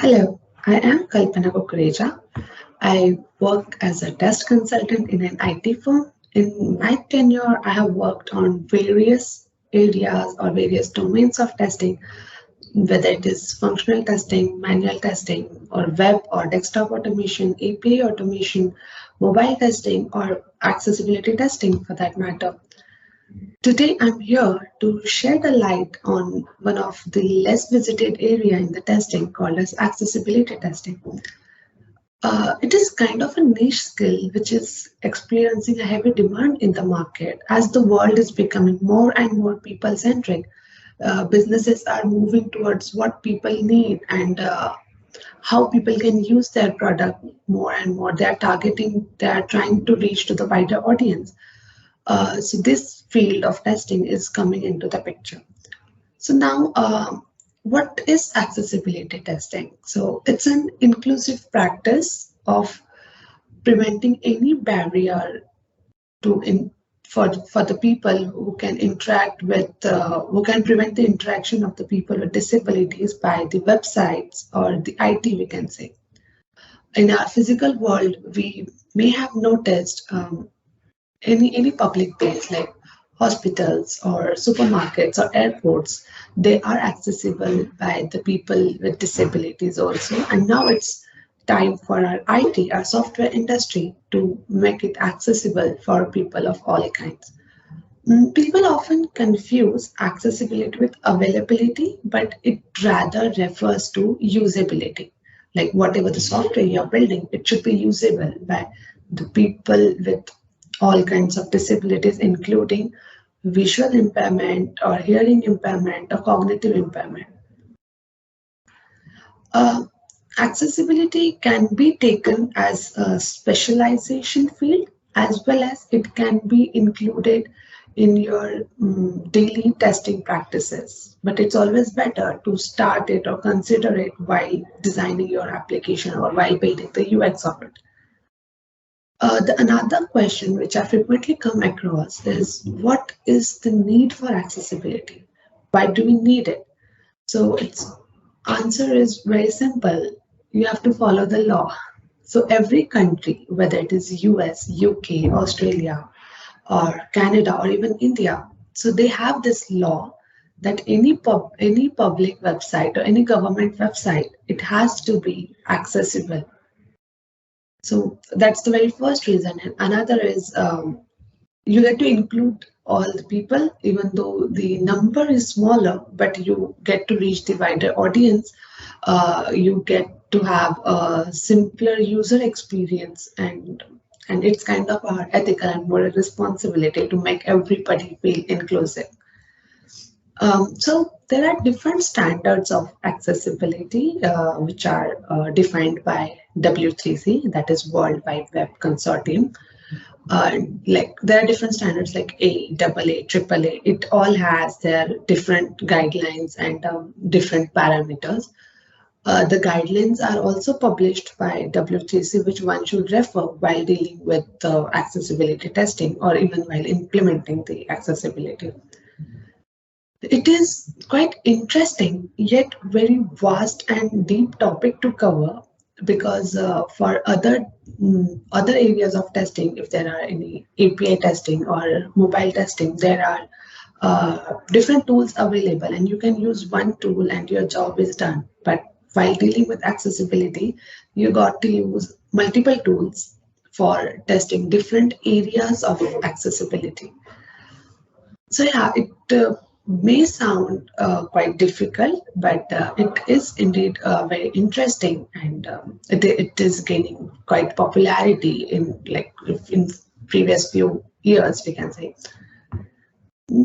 Hello, I am Kalpana Kukreja. I work as a test consultant in an IT firm. In my tenure, I have worked on various areas or various domains of testing, whether it is functional testing, manual testing, or web or desktop automation, API automation, mobile testing, or accessibility testing for that matter. Today, I'm here to shed a light on one of the less visited area in the testing called as accessibility testing. It is kind of a niche skill which is experiencing a heavy demand in the market as the world is becoming more and more people-centric. Businesses are moving towards what people need and how people can use their product more and more. They are trying to reach to the wider audience. So this field of testing is coming into the picture. So now, what is accessibility testing? So it's an inclusive practice of preventing any barrier for the people who can interact with, who can prevent the interaction of the people with disabilities by the websites or the IT, we can say. In our physical world, we may have noticed any public place like hospitals or supermarkets or airports, they are accessible by the people with disabilities also. And now it's time for our IT, our software industry, to make it accessible for people of all kinds. People often confuse accessibility with availability, but it rather refers to usability. Like whatever the software you're building, it should be usable by the people with all kinds of disabilities, including visual impairment or hearing impairment or cognitive impairment. Accessibility can be taken as a specialization field as well as it can be included in your daily testing practices. But it's always better to start it or consider it while designing your application or while building the UX of it. Another question which I frequently come across is what is the need for accessibility? Why do we need it? So its answer is very simple. You have to follow the law. So every country, whether it is US, UK, Australia, or Canada, or even India, so they have this law that any public website or any government website, it has to be accessible. So that's the very first reason. And another is you get to include all the people, even though the number is smaller, but you get to reach the wider audience. You get to have a simpler user experience, and it's kind of our ethical and moral responsibility to make everybody feel inclusive. So there are different standards of accessibility which are defined by W3C, that is World Wide Web Consortium. Like there are different standards like A, AA, AAA. It all has their different guidelines and different parameters. The guidelines are also published by W3C, which one should refer while dealing with accessibility testing or even while implementing the accessibility. It is quite interesting, yet very vast and deep topic to cover because for other areas of testing, if there are any API testing or mobile testing, there are different tools available and you can use one tool and your job is done. But while dealing with accessibility, you got to use multiple tools for testing different areas of accessibility. So yeah, it may sound quite difficult, but it is indeed very interesting, and it is gaining quite popularity in previous few years, we can say.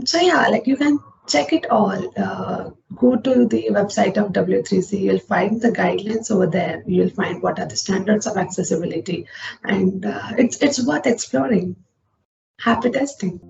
So yeah, like you can check it all. Go to the website of W3C. You'll find the guidelines over there. You'll find what are the standards of accessibility, and it's worth exploring. Happy testing.